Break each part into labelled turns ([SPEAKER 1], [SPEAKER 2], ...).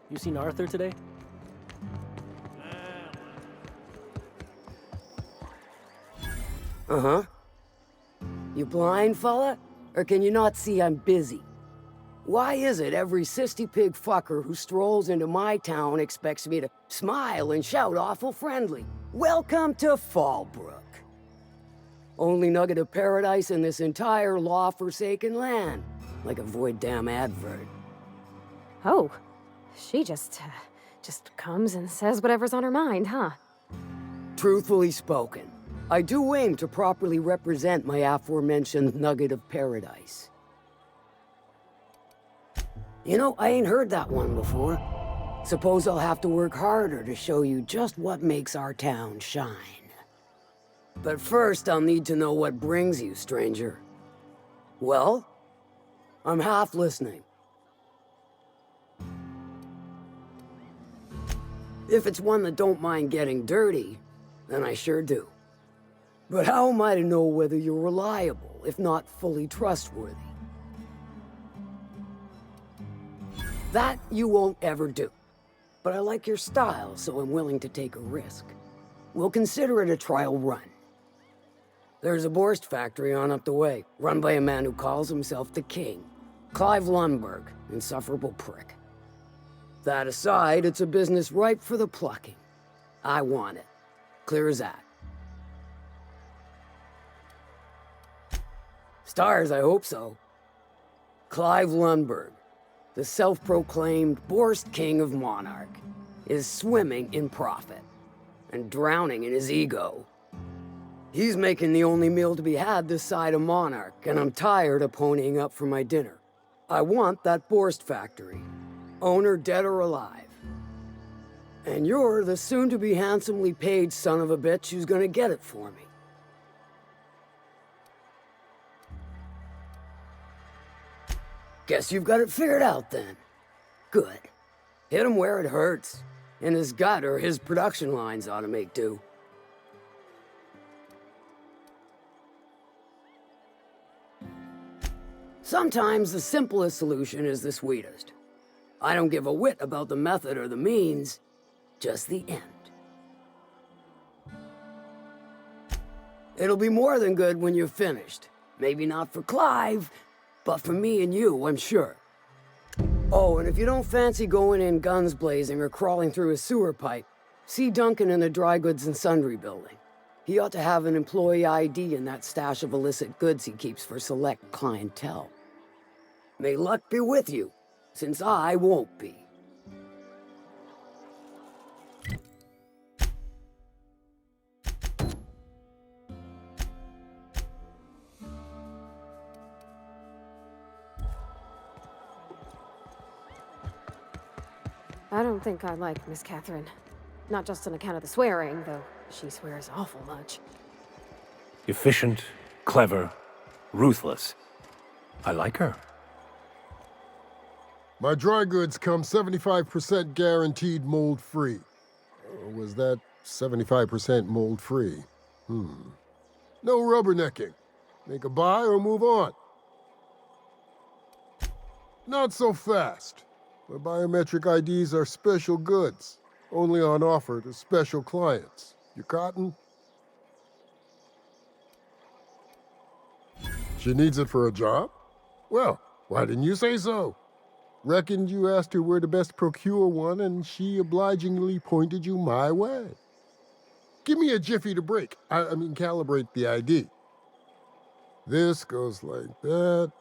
[SPEAKER 1] You seen Arthur today?
[SPEAKER 2] Uh-huh. You blind, fella? Or can you not see I'm busy? Why is it every sissy pig fucker who strolls into my town expects me to smile and shout awful friendly? Welcome to Fallbrook. Only nugget of paradise in this entire law-forsaken land. Like a void damn advert.
[SPEAKER 3] Oh, she just comes and says whatever's on her mind, huh?
[SPEAKER 2] Truthfully spoken, I do aim to properly represent my aforementioned nugget of paradise. You know, I ain't heard that one before. Suppose I'll have to work harder to show you just what makes our town shine. But first, I'll need to know what brings you, stranger. Well? I'm half listening. If it's one that don't mind getting dirty, then I sure do. But how am I to know whether you're reliable, if not fully trustworthy? That you won't ever do. But I like your style, so I'm willing to take a risk. We'll consider it a trial run. There's a Borst factory on up the way, run by a man who calls himself the King. Clive Lundberg, insufferable prick. That aside, it's a business ripe for the plucking. I want it. Clear as that. Stars, I hope so. Clive Lundberg, the self-proclaimed Borst King of Monarch, is swimming in profit and drowning in his ego. He's making the only meal to be had this side of Monarch, and I'm tired of ponying up for my dinner. I want that Borst factory, owner dead or alive. And you're the soon-to-be handsomely paid son of a bitch who's gonna get it for me. Guess you've got it figured out then. Good. Hit him where it hurts. In his gut or his production lines ought to make do. Sometimes the simplest solution is the sweetest. I don't give a whit about the method or the means, just the end. It'll be more than good when you're finished. Maybe not for Clive, but for me and you, I'm sure. Oh, and if you don't fancy going in guns blazing or crawling through a sewer pipe, see Duncan in the dry goods and sundry building. He ought to have an employee ID in that stash of illicit goods he keeps for select clientele. May luck be with you, since I won't be.
[SPEAKER 3] I don't think I like Miss Catherine. Not just on account of the swearing, though she swears awful much.
[SPEAKER 4] Efficient, clever, ruthless. I like her.
[SPEAKER 5] My dry goods come 75% guaranteed mold-free. Was that 75% mold-free? No rubbernecking. Make a buy or move on. Not so fast. My biometric IDs are special goods, only on offer to special clients. You cotton? She needs it for a job? Well, why didn't you say so? Reckoned you asked her where to best procure one, and she obligingly pointed you my way. Give me a jiffy to break. I mean, calibrate the ID. This goes like that.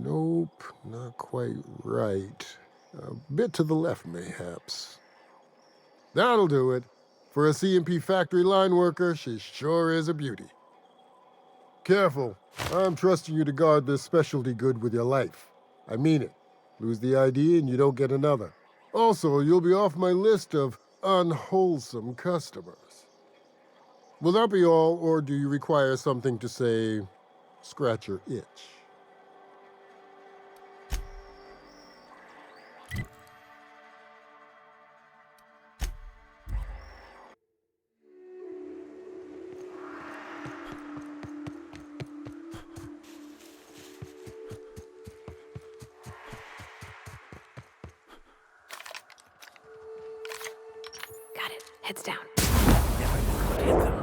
[SPEAKER 5] Nope, not quite right. A bit to the left, mayhaps. That'll do it. For a CMP factory line worker, she sure is a beauty. Careful. I'm trusting you to guard this specialty good with your life. I mean it. Lose the ID and you don't get another. Also, you'll be off my list of unwholesome customers. Will that be all, or do you require something to say, scratch your itch?
[SPEAKER 3] Heads down.
[SPEAKER 4] Never knew what hit them.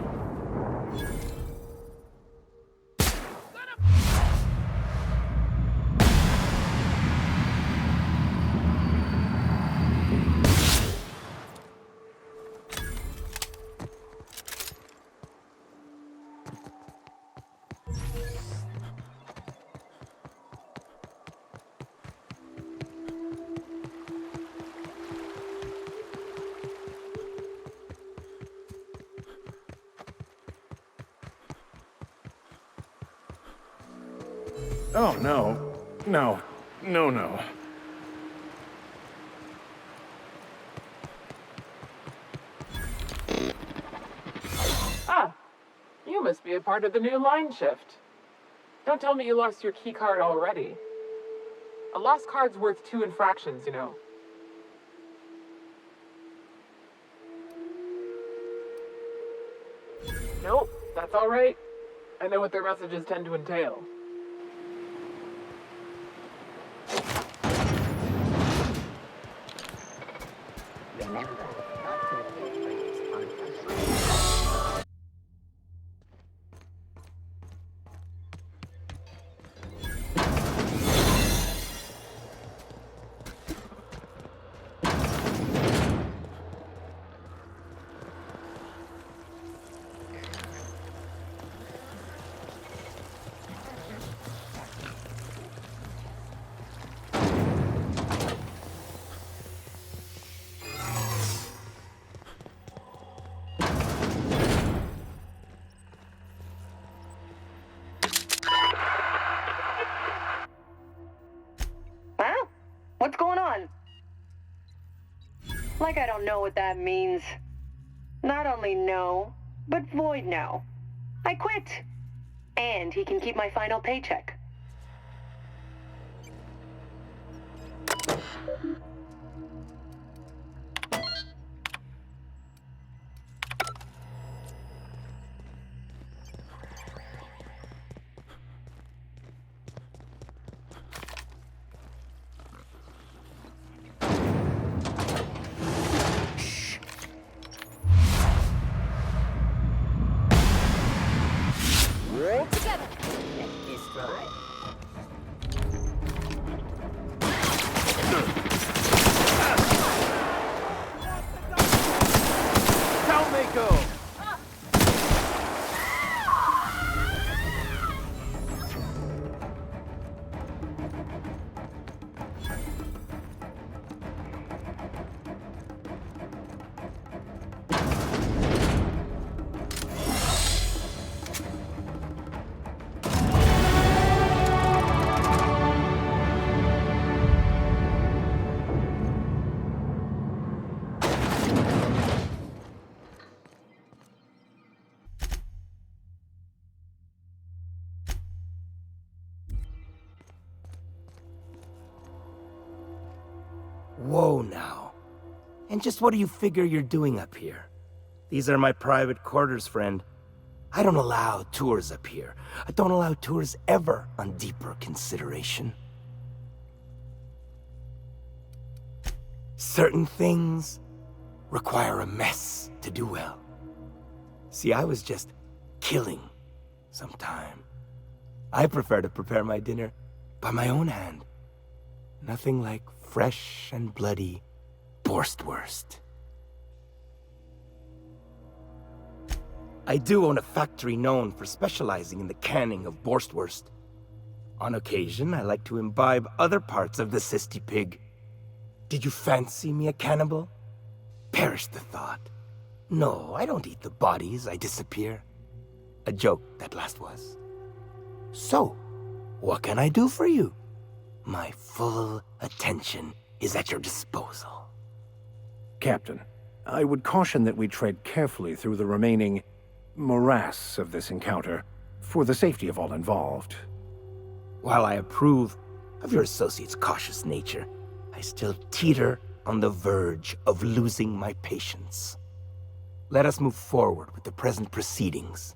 [SPEAKER 4] Oh, no. No. No, no.
[SPEAKER 1] Ah, you must be a part of the new line shift. Don't tell me you lost your key card already. A lost card's worth 2 infractions, you know. Nope, that's all right. I know what their messages tend to entail.
[SPEAKER 6] Huh? What's going on? Like I don't know what that means. Not only no, but void no. I quit. And he can keep my final paycheck.
[SPEAKER 3] Together.
[SPEAKER 7] Whoa now. And just what do you figure you're doing up here? These are my private quarters, friend. I don't allow tours up here. I don't allow tours ever on deeper consideration. Certain things require a mess to do well. See, I was just killing some time. I prefer to prepare my dinner by my own hand. Nothing like fresh and bloody Borstwurst. I do own a factory known for specializing in the canning of Borstwurst. On occasion, I like to imbibe other parts of the cysty pig. Did you fancy me a cannibal? Perish the thought. No, I don't eat the bodies, I disappear. A joke, that last was. So, what can I do for you? My full attention is at your disposal.
[SPEAKER 4] Captain, I would caution that we tread carefully through the remaining morass of this encounter, for the safety of all involved.
[SPEAKER 7] While I approve of your associate's cautious nature, I still teeter on the verge of losing my patience. Let us move forward with the present proceedings.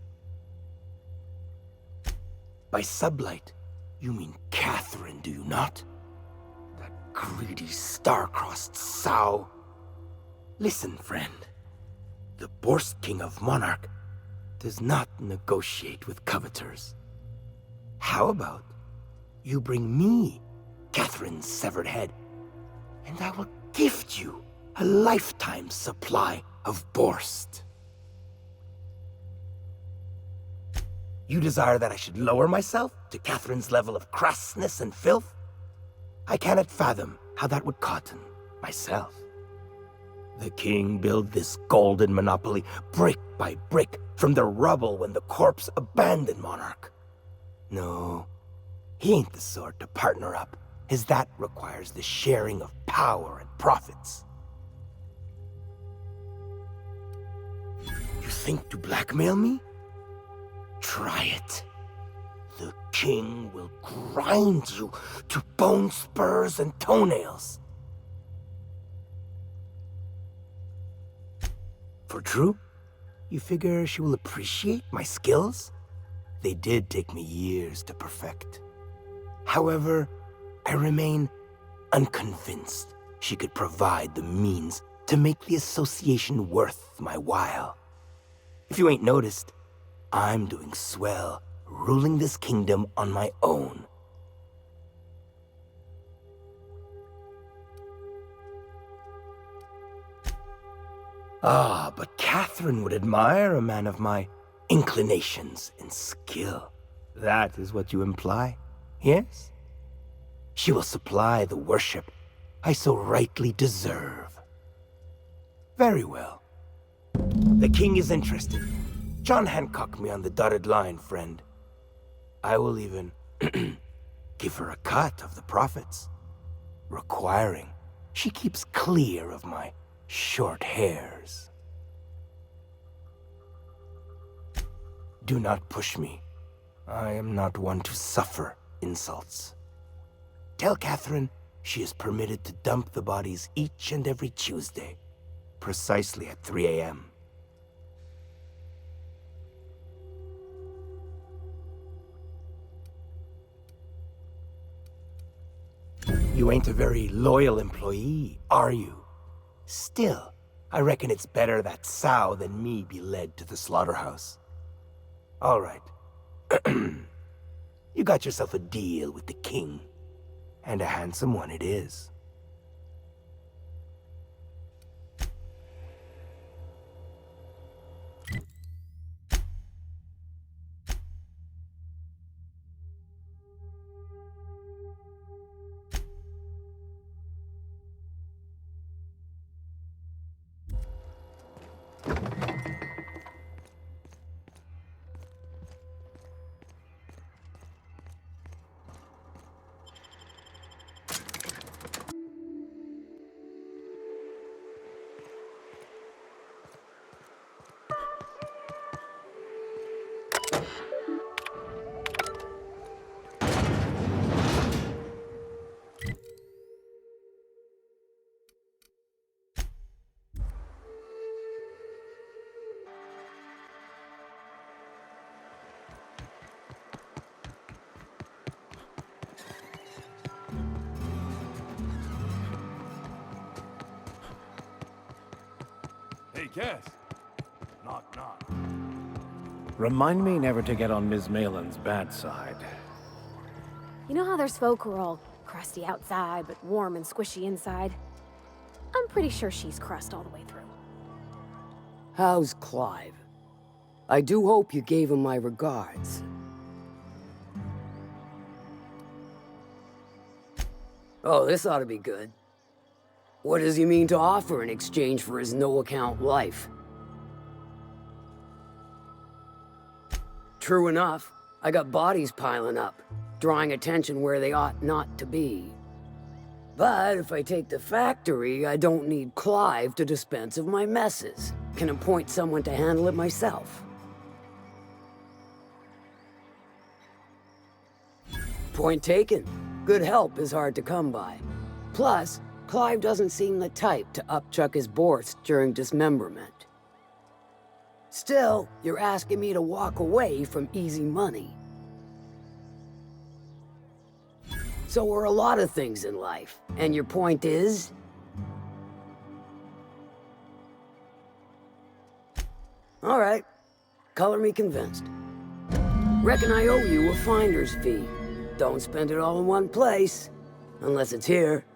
[SPEAKER 7] By sublight, you mean Catherine, do you not? That greedy, star-crossed sow. Listen, friend. The Borst King of Monarch does not negotiate with coveters. How about you bring me Catherine's severed head, and I will gift you a lifetime supply of Borst. You desire that I should lower myself to Catherine's level of crassness and filth? I cannot fathom how that would cotton myself. The king built this golden monopoly brick by brick from the rubble when the corpse abandoned Monarch. No, he ain't the sort to partner up, as that requires the sharing of power and profits. You think to blackmail me? Try it. The king will grind you to bone spurs and toenails. For true? You figure she will appreciate my skills? They did take me years to perfect. However, I remain unconvinced she could provide the means to make the association worth my while. If you ain't noticed, I'm doing swell, ruling this kingdom on my own. Ah, but Catherine would admire a man of my inclinations and skill. That is what you imply, yes? She will supply the worship I so rightly deserve. Very well. The king is interested. John Hancock me on the dotted line, friend. I will even give her a cut of the profits, requiring she keeps clear of my short hairs. Do not push me. I am not one to suffer insults. Tell Catherine she is permitted to dump the bodies each and every Tuesday, precisely at 3 a.m. You ain't a very loyal employee, are you? Still, I reckon it's better that sow than me be led to the slaughterhouse. All right. You got yourself a deal with the king, and a handsome one it is.
[SPEAKER 8] Hey, Cass. Knock, knock.
[SPEAKER 4] Remind me never to get on Ms. Malin's bad side.
[SPEAKER 3] You know how there's folk who are all crusty outside, but warm and squishy inside? I'm pretty sure she's crust all the way through.
[SPEAKER 2] How's Clive? I do hope you gave him my regards. Oh, this ought to be good. What does he mean to offer in exchange for his no-account life? True enough, I got bodies piling up, drawing attention where they ought not to be. But if I take the factory, I don't need Clive to dispense of my messes. Can appoint someone to handle it myself. Point taken. Good help is hard to come by. Plus, Clive doesn't seem the type to upchuck his Borst during dismemberment. Still, you're asking me to walk away from easy money. So are a lot of things in life, and your point is? All right. Color me convinced. Reckon I owe you a finder's fee. Don't spend it all in one place. Unless it's here.